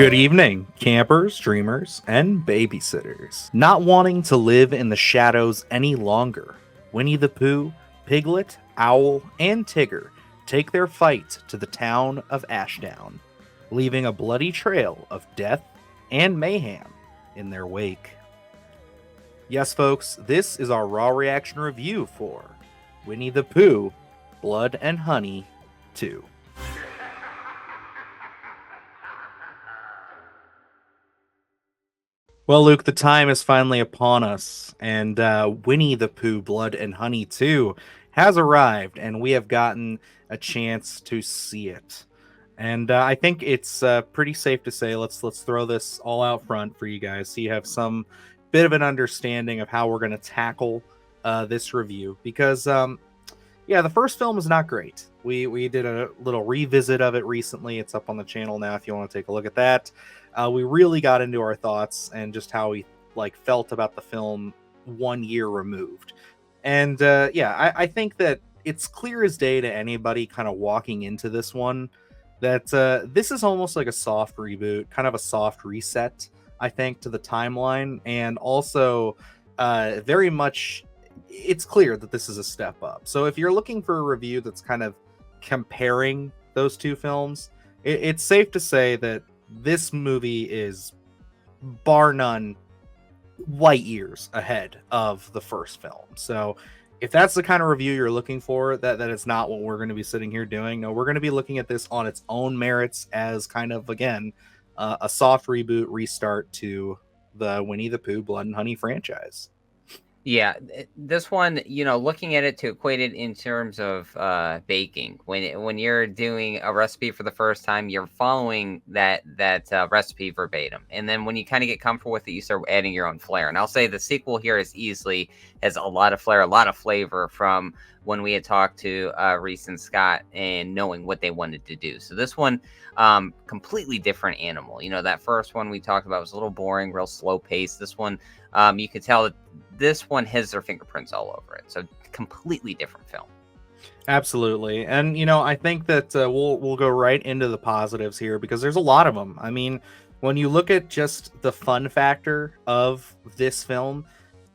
Good evening, campers, dreamers, and babysitters. Not wanting to live in the shadows any longer, Winnie the Pooh, Piglet, Owl, and Tigger take their fight to the town of Ashdown, leaving a bloody trail of death and mayhem in their wake. Yes, folks, this is our raw reaction review for Winnie the Pooh, Blood and Honey 2. Well, Luke, the time is finally upon us, and Winnie the Pooh, Blood and Honey 2 has arrived, and we have gotten a chance to see it. And I think it's pretty safe to say, let's throw this all out front for you guys, so you have some bit of an understanding of how we're going to tackle this review. Because, yeah, the first film is not great. We did a little revisit of it recently. It's up on the channel now if you want to take a look at that. We really got into our thoughts and just how we felt about the film 1 year removed. And yeah, I think that it's clear as day to anybody kind of walking into this one that this is almost like a soft reboot, kind of a soft reset, I think, to the timeline. And also very much, it's clear that this is a step up. So if you're looking for a review that's kind of comparing those two films, it's safe to say that this movie is, bar none, light years ahead of the first film. So if that's the kind of review you're looking for, that is not what we're going to be sitting here doing. No, we're going to be looking at this on its own merits as kind of, again, a soft reboot, restart to the Winnie the Pooh, Blood and Honey franchise. Yeah, this one, looking at it to equate it in terms of baking, when you're doing a recipe for the first time, you're following that recipe verbatim, and then when you kind of get comfortable with it, you start adding your own flair. And I'll say the sequel here has a lot of flair, a lot of flavor from when we had talked to Rhys and Scott and knowing what they wanted to do. So this one, completely different animal. That first one we talked about was a little boring, real slow pace. This one, you could tell that this one has their fingerprints all over it. So completely different film. Absolutely. And, I think that we'll go right into the positives here because there's a lot of them. I mean, when you look at just the fun factor of this film,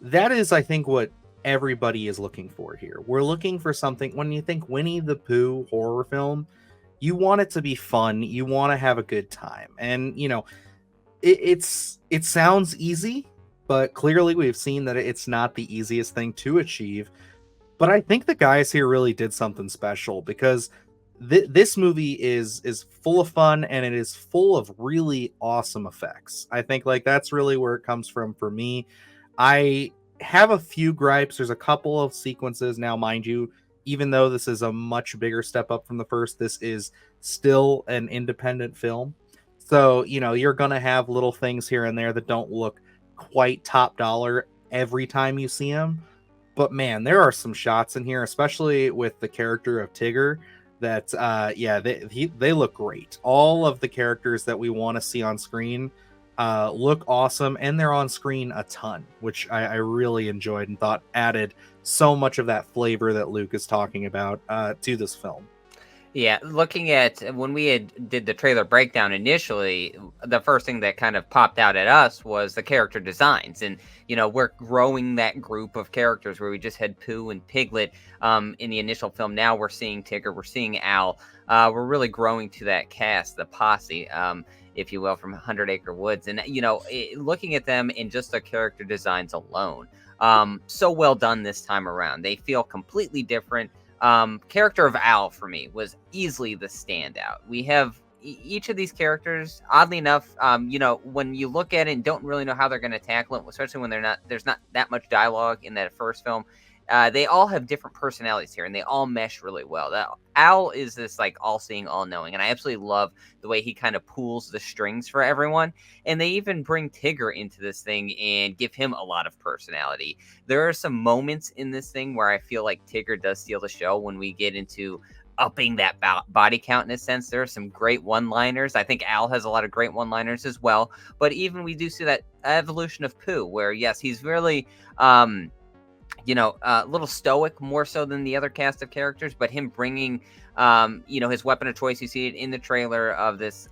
that is, I think, what everybody is looking for here. We're looking for something. When you think Winnie the Pooh horror film, you want it to be fun. You want to have a good time. And, it sounds easy, but clearly we've seen that it's not the easiest thing to achieve. But I think the guys here really did something special because this movie is full of fun and it is full of really awesome effects. I think that's really where it comes from for me. I have a few gripes. There's a couple of sequences now, mind you, even though this is a much bigger step up from the first, this is still an independent film. So, you're going to have little things here and there that don't look quite top dollar every time you see them. But man, there are some shots in here, especially with the character of Tigger, that they look great. All of the characters that we want to see on screen look awesome, and they're on screen a ton, which I really enjoyed and thought added so much of that flavor that Luke is talking about to this film. Yeah, looking at when we did the trailer breakdown initially, the first thing that kind of popped out at us was the character designs. And, we're growing that group of characters where we just had Pooh and Piglet in the initial film. Now we're seeing Tigger, we're seeing Owl. We're really growing to that cast, the posse, if you will, from 100 Acre Woods. And, looking at them in just the character designs alone, so well done this time around. They feel completely different. Character of Owl for me was easily the standout. We have each of these characters, oddly enough, when you look at it and don't really know how they're going to tackle it, especially when there's not that much dialogue in that first film. They all have different personalities here, and they all mesh really well. That Owl is this all-seeing, all-knowing, and I absolutely love the way he kind of pulls the strings for everyone. And they even bring Tigger into this thing and give him a lot of personality. There are some moments in this thing where I feel like Tigger does steal the show when we get into upping that body count in a sense. There are some great one-liners. I think Owl has a lot of great one-liners as well. But even we do see that evolution of Pooh, where yes, he's really a little stoic more so than the other cast of characters, but him bringing, his weapon of choice. You see it in the trailer of this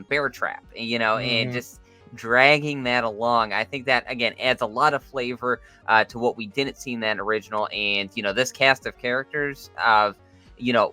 bear trap, and Hmm. just dragging that along. I think that again adds a lot of flavor to what we didn't see in that original, and this cast of characters of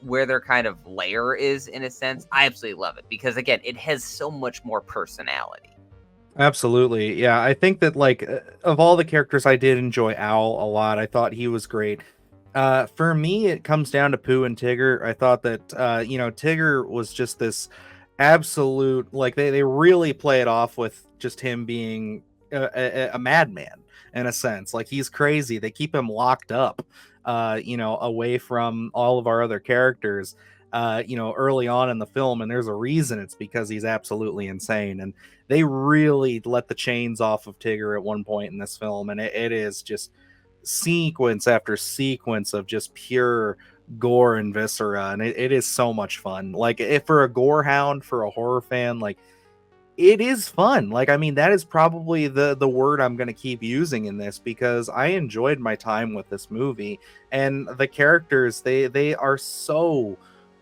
where their kind of layer is in a sense. I absolutely love it because again, it has so much more personality. Absolutely. Yeah, I think that like of all the characters I did enjoy Owl a lot. I thought he was great. For me it comes down to Pooh and Tigger. I thought that Tigger was just this absolute like they really play it off with just him being a madman in a sense. Like he's crazy. They keep him locked up away from all of our other characters early on in the film, and there's a reason. It's because he's absolutely insane, and they really let the chains off of Tigger at one point in this film, and it is just sequence after sequence of just pure gore and viscera, and it is so much fun. Like if for a gore hound, for a horror fan, like it is fun. Like I mean, that is probably the word I'm going to keep using in this, because I enjoyed my time with this movie, and the characters, they are so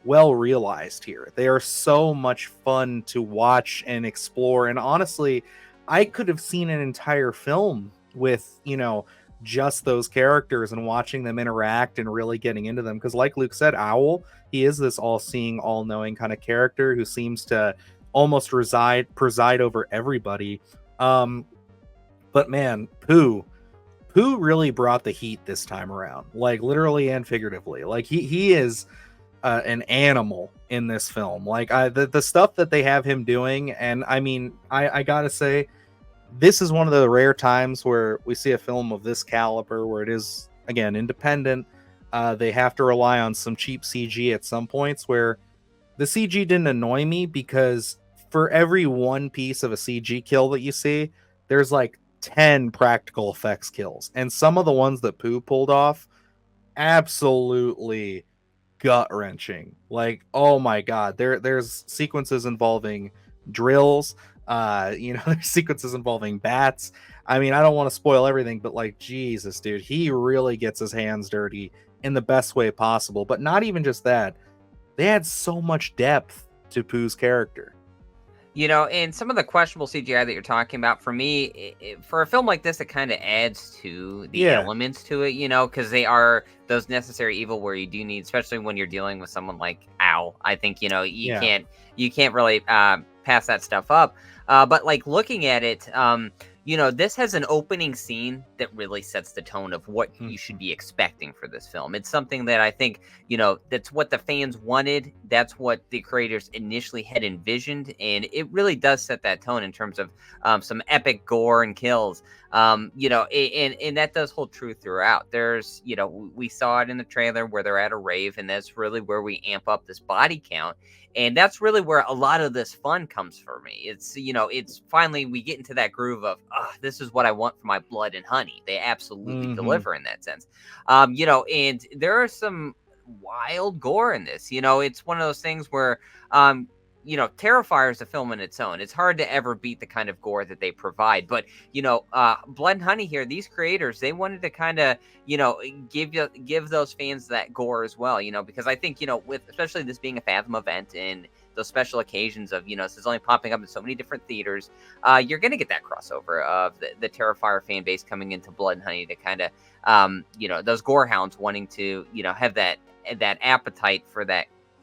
well realized here. They are so much fun to watch and explore, and honestly, I could have seen an entire film with, just those characters and watching them interact and really getting into them, because like Luke said, Owl, he is this all-seeing, all-knowing kind of character who seems to almost preside over everybody. Um, but man, Pooh really brought the heat this time around, like literally and figuratively. Like he is an animal in this film. Like the stuff that they have him doing, and I mean, I gotta say, this is one of the rare times where we see a film of this caliber where it is again independent. They have to rely on some cheap CG at some points, where the CG didn't annoy me, because for every one piece of a CG kill that you see, there's like 10 practical effects kills. And some of the ones that Pooh pulled off, absolutely gut wrenching. Like, oh my god, there's sequences involving drills, there's sequences involving bats. I mean, I don't want to spoil everything, but like Jesus, dude, he really gets his hands dirty in the best way possible. But not even just that, they had so much depth to Pooh's character. And some of the questionable CGI that you're talking about, for me, for a film like this, it kind of adds to the Yeah, elements to it, because they are those necessary evil where you do need, especially when you're dealing with someone like Owl. I think yeah. you can't really pass that stuff up. But like looking at it, this has an opening scene that really sets the tone of what you should Mhm. be expecting for this film. It's something that I think that's what the fans wanted. That's what the creators initially had envisioned, and it really does set that tone in terms of some epic gore and kills. And that does hold true throughout. There's, we saw it in the trailer where they're at a rave, and that's really where we amp up this body count. And that's really where a lot of this fun comes for me. It's finally we get into that groove of, this is what I want for my blood and honey. They absolutely Mhm. deliver in that sense. And there are some wild gore in this. It's one of those things where, Terrifier is a film in its own. It's hard to ever beat the kind of gore that they provide. But Blood and Honey here, these creators, they wanted to kind of give those fans that gore as well. Because I think with especially this being a Fathom event and those special occasions of this is only popping up in so many different theaters, you're gonna get that crossover of the Terrifier fan base coming into Blood and Honey to kind of those gore hounds wanting to have that appetite for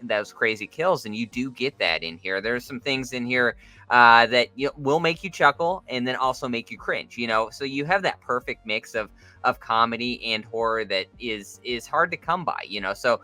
those crazy kills, and you do get that in here. There's some things in here that will make you chuckle and then also make you cringe. So you have that perfect mix of comedy and horror that is hard to come by. So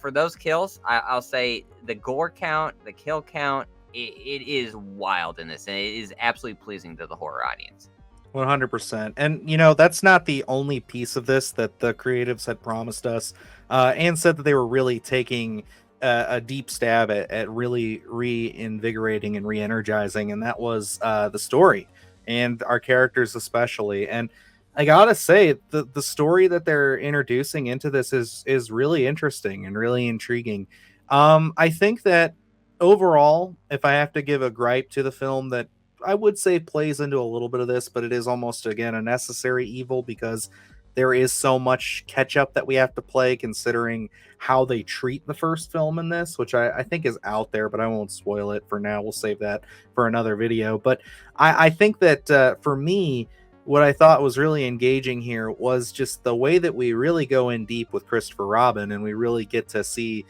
for those kills, I'll say the gore count, the kill count, it is wild in this, and it is absolutely pleasing to the horror audience. 100%. And that's not the only piece of this that the creatives had promised us, and said that they were really taking a deep stab at really reinvigorating and re-energizing, and that was the story and our characters especially. And I gotta say, the story that they're introducing into this is really interesting and really intriguing. I think that overall, if I have to give a gripe to the film that I would say plays into a little bit of this, but it is almost again a necessary evil, because there is so much catch up that we have to play considering how they treat the first film in this, which I think is out there, but I won't spoil it for now. We'll save that for another video. But I think that for me, what I thought was really engaging here was just the way that we really go in deep with Christopher Robin, and we really get to see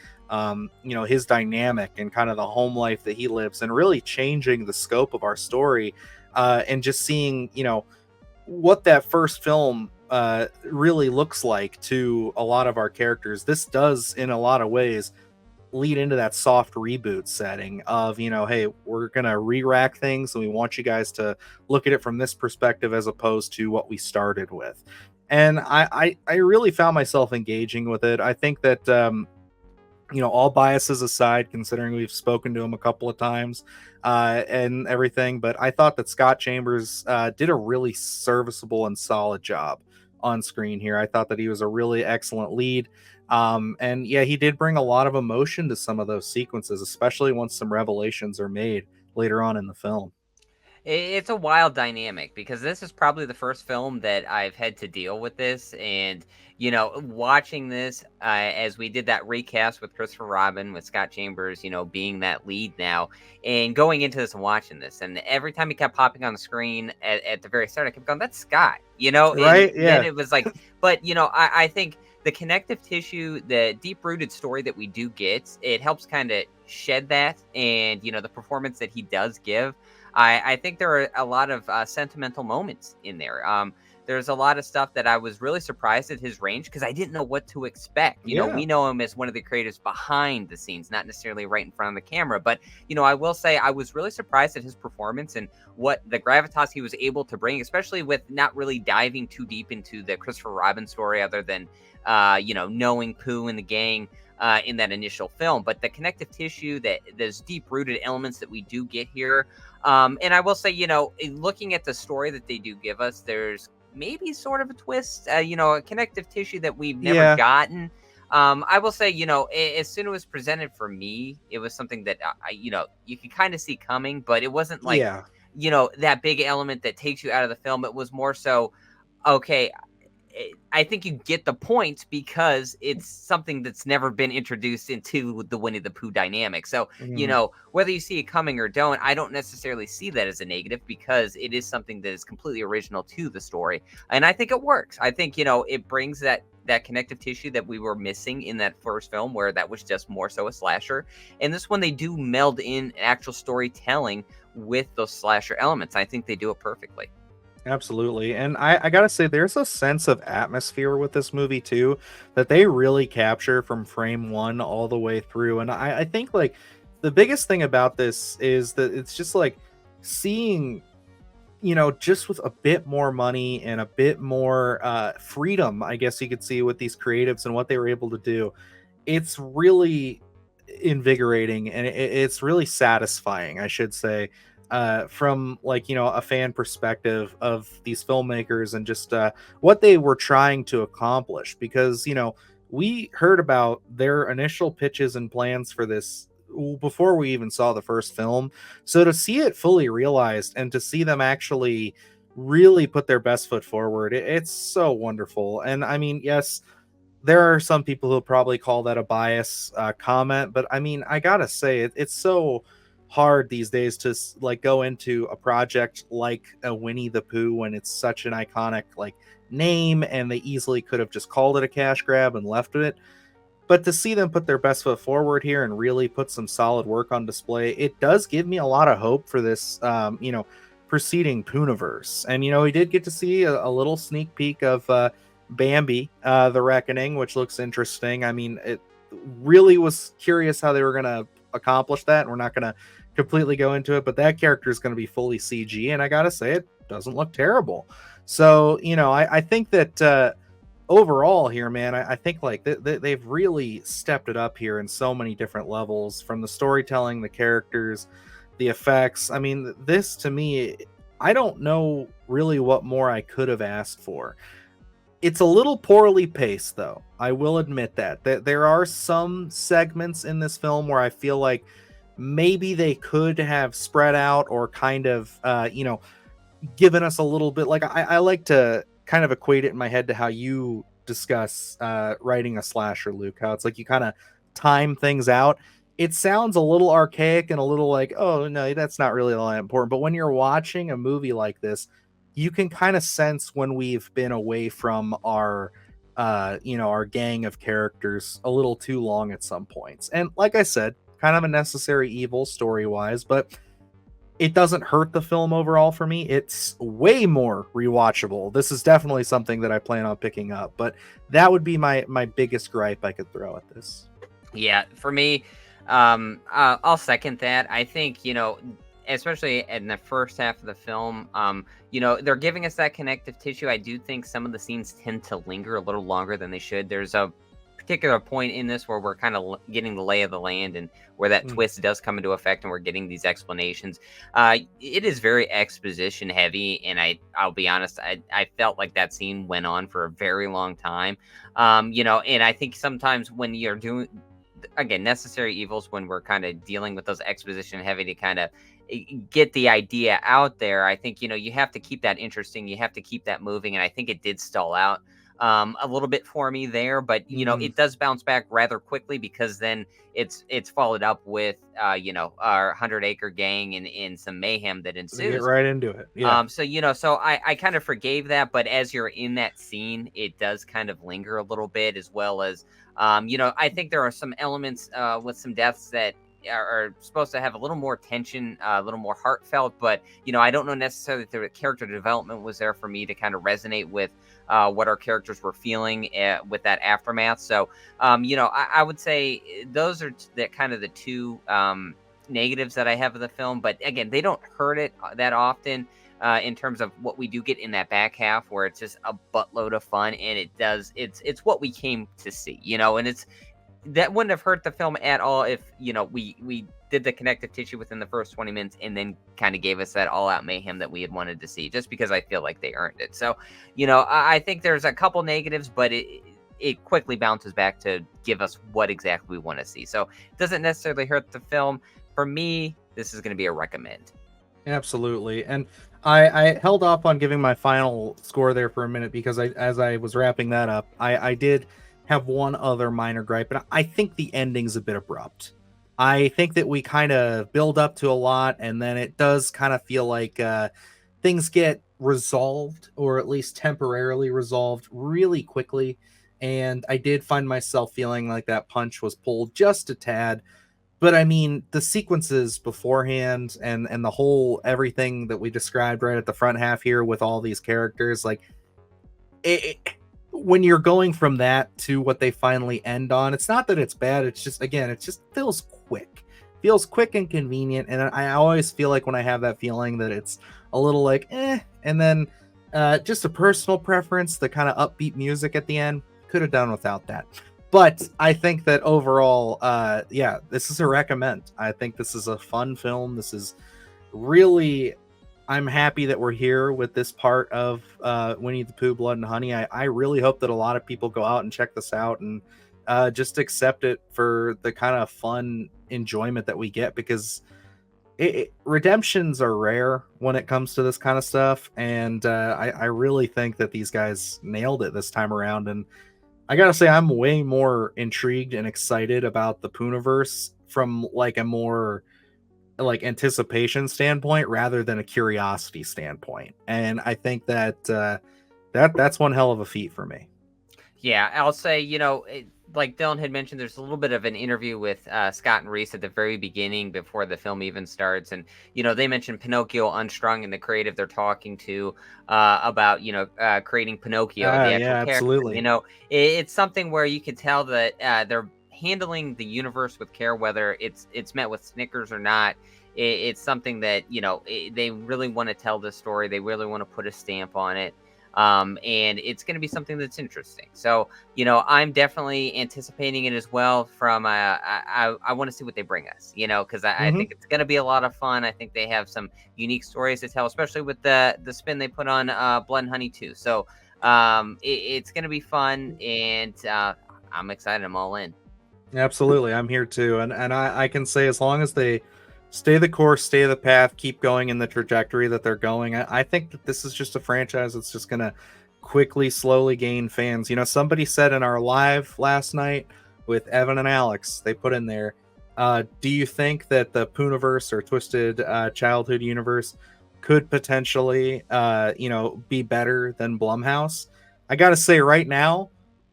his dynamic and kind of the home life that he lives, and really changing the scope of our story, and just seeing what that first film really looks like to a lot of our characters. This does in a lot of ways lead into that soft reboot setting of, hey, we're gonna re-rack things, and we want you guys to look at it from this perspective as opposed to what we started with. And I really found myself engaging with it. I think that all biases aside, considering we've spoken to him a couple of times and everything, but I thought that Scott Chambers did a really serviceable and solid job on screen here. I thought that he was a really excellent lead. And yeah, he did bring a lot of emotion to some of those sequences, especially once some revelations are made later on in the film. It's a wild dynamic because this is probably the first film that I've had to deal with this. And, watching this as we did that recast with Christopher Robin, with Scott Chambers, being that lead now, and going into this and watching this. And every time he kept popping on the screen at the very start, I kept going, that's Scott, Right? And Yeah. then it was like, but, I think the connective tissue, the deep-rooted story that we do get, it helps kind of shed that. And, the performance that he does give, I think there are a lot of sentimental moments in there. There's a lot of stuff that I was really surprised at his range because I didn't know what to expect. Yeah. We know him as one of the creators behind the scenes, not necessarily right in front of the camera. But, I will say I was really surprised at his performance and what the gravitas he was able to bring, especially with not really diving too deep into the Christopher Robin story other than, knowing Pooh and the gang in that initial film. But the connective tissue, that those deep-rooted elements that we do get here. And I will say, looking at the story that they do give us, there's maybe sort of a twist, a connective tissue that we've never gotten. I will say, as soon as it was presented for me, it was something that you could kind of see coming, but it wasn't like, that big element that takes you out of the film. It was more so, okay, I think you get the point because it's something that's never been introduced into the Winnie the Pooh dynamic. So, whether you see it coming or don't, I don't necessarily see that as a negative because it is something that is completely original to the story. And I think it works. I think, it brings that connective tissue that we were missing in that first film, where that was just more so a slasher. And this one, they do meld in actual storytelling with those slasher elements. I think they do it perfectly. Absolutely. And I gotta say, there's a sense of atmosphere with this movie too that they really capture from frame one all the way through. And I think like the biggest thing about this is that it's just like seeing, just with a bit more money and a bit more freedom, I guess you could see, with these creatives and what they were able to do. It's really invigorating, and it's really satisfying, I should say, from like a fan perspective of these filmmakers, and just what they were trying to accomplish. Because we heard about their initial pitches and plans for this before we even saw the first film, so to see it fully realized and to see them actually really put their best foot forward, it's so wonderful. And I mean, yes, there are some people who'll probably call that a bias comment, but I mean, I gotta say, it's so hard these days to like go into a project like a Winnie the Pooh when it's such an iconic like name, and they easily could have just called it a cash grab and left it. But to see them put their best foot forward here and really put some solid work on display, it does give me a lot of hope for this preceding POOHNIVERSE. And we did get to see a little sneak peek of Bambi, the Reckoning, which looks interesting. I mean, it really was curious how they were going to accomplish that, and we're not going to completely go into it, but that character is going to be fully CG, and I gotta say, it doesn't look terrible. So I think that overall here, man, I think like they've really stepped it up here in so many different levels, from the storytelling, the characters, the effects. I mean, this to me, I don't know really what more I could have asked for. It's a little poorly paced, though. I will admit that there are some segments in this film where I feel like maybe they could have spread out, or kind of, given us a little bit. Like I like to kind of equate it in my head to how you discuss writing a slasher, Luke. How it's like you kind of time things out. It sounds a little archaic and a little like, oh no, that's not really all that important. But when you're watching a movie like this, you can kind of sense when we've been away from our our gang of characters a little too long at some points. And like I said, kind of a necessary evil story wise, but it doesn't hurt the film overall for me. It's way more rewatchable. This is definitely something that I plan on picking up, but that would be my biggest gripe I could throw at this. Yeah, for me, I'll second that. I think, especially in the first half of the film, they're giving us that connective tissue. I do think some of the scenes tend to linger a little longer than they should. There's a particular point in this where we're kind of getting the lay of the land and where that twist does come into effect and we're getting these explanations. It is very exposition heavy, and I'll be honest, I felt like that scene went on for a very long time. And I think sometimes when you're doing, again, necessary evils, when we're kind of dealing with those exposition heavy to kind of get the idea out there, I think you have to keep that interesting, you have to keep that moving, and I think it did stall out a little bit for me there, but it does bounce back rather quickly, because then it's followed up with our 100-acre gang and some mayhem that ensues. They get right into it. Yeah. So I kind of forgave that, but as you're in that scene, it does kind of linger a little bit, as well as I think there are some elements with some deaths that are supposed to have a little more tension, a little more heartfelt, but I don't know necessarily that the character development was there for me to kind of resonate with what our characters were feeling with that aftermath. So I would say those are the kind of the two negatives that I have of the film, but again, they don't hurt it that often in terms of what we do get in that back half, where it's just a buttload of fun, and it's what we came to see, and it's that wouldn't have hurt the film at all if we did the connective tissue within the first 20 minutes and then kind of gave us that all-out mayhem that we had wanted to see, just because I feel like they earned it. So I think there's a couple negatives, but it quickly bounces back to give us what exactly we want to see. So it doesn't necessarily hurt the film. For me, this is going to be a recommend. Absolutely. And I held off on giving my final score there for a minute because as I was wrapping that up, I did have one other minor gripe, and I think the ending's a bit abrupt. I think that we kind of build up to a lot, and then it does kind of feel like things get resolved, or at least temporarily resolved, really quickly. And I did find myself feeling like that punch was pulled just a tad. But I mean, the sequences beforehand and the whole everything that we described right at the front half here with all these characters, like when you're going from that to what they finally end on, it's not that it's bad. It's just, again, it just feels quick and convenient. And I always feel like when I have that feeling that it's a little like, and then just a personal preference, the kind of upbeat music at the end, could have done without that. But I think that overall, this is a recommend. I think this is a fun film. This is really, I'm happy that we're here with this part of Winnie the Pooh, Blood and Honey. I really hope that a lot of people go out and check this out and just accept it for the kind of fun enjoyment that we get, because redemptions are rare when it comes to this kind of stuff. And I really think that these guys nailed it this time around. And I gotta say, I'm way more intrigued and excited about the POOHNIVERSE from like a more like anticipation standpoint rather than a curiosity standpoint. And I think that that's one hell of a feat for me. Yeah, I'll say, like Dylan had mentioned, there's a little bit of an interview with Scott and Rhys at the very beginning before the film even starts. And, they mentioned Pinocchio Unstrung in the creative they're talking to about, creating Pinocchio, the actual character. Absolutely. It's something where you can tell that they're handling the universe with care, whether it's met with snickers or not. It's something that, they really want to tell this story. They really want to put a stamp on it. And it's going to be something that's interesting. So, I'm definitely anticipating it as well from, I want to see what they bring us, because I think it's going to be a lot of fun. I think they have some unique stories to tell, especially with the spin they put on Blood and Honey too. So, it's going to be fun, and I'm excited. I'm all in. Absolutely. I'm here too. And I can say, as long as they stay the course, stay the path, keep going in the trajectory that they're going, I think that this is just a franchise that's just going to quickly, slowly gain fans. You know, somebody said in our live last night with Evan and Alex, they put in there, do you think that the Pooniverse or Twisted Childhood universe could potentially, be better than Blumhouse? I gotta say, right now,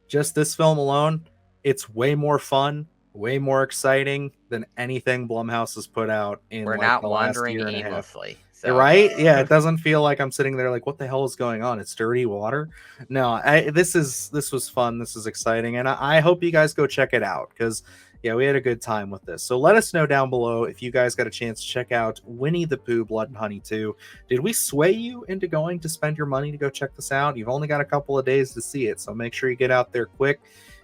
just this film alone, it's way more fun, way more exciting than anything Blumhouse has put out in We're like not the last wandering year and a half. aimlessly. So. Right? Yeah, it doesn't feel like I'm sitting there like, what the hell is going on? It's dirty water. No, this was fun. This is exciting, and I hope you guys go check it out because yeah, we had a good time with this. So let us know down below if you guys got a chance to check out Winnie the Pooh Blood and Honey 2. Did we sway you into going to spend your money to go check this out? You've only got a couple of days to see it, so make sure you get out there quick.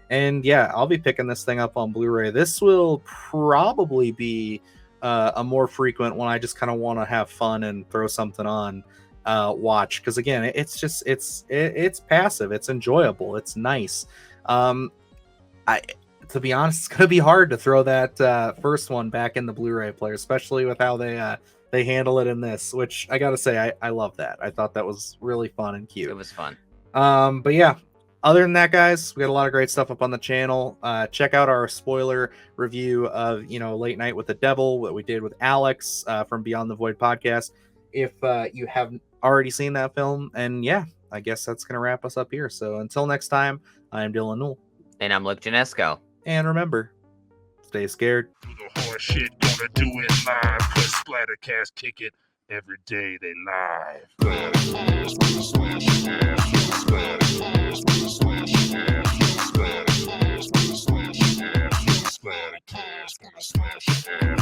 And yeah, I'll be picking this thing up on Blu-ray. This will probably be a more frequent when I just kind of want to have fun and throw something on watch, because again, it's passive, it's enjoyable, it's nice. To be honest, it's gonna be hard to throw that first one back in the Blu-ray player, especially with how they handle it in this, which I gotta say I love that. I thought that was really fun and cute. It was fun. But yeah, other than that, guys, we got a lot of great stuff up on the channel. Check out our spoiler review of Late Night with the Devil, what we did with Alex from Beyond the Void podcast, if you haven't already seen that film. And yeah, I guess that's gonna wrap us up here. So until next time, I'm Dylan Newell. And I'm Luke Janesco. And remember, stay scared. Do the hard shit, gonna do it live. Cause Splattercast kick it every day they live. Splattercast, Splattercast,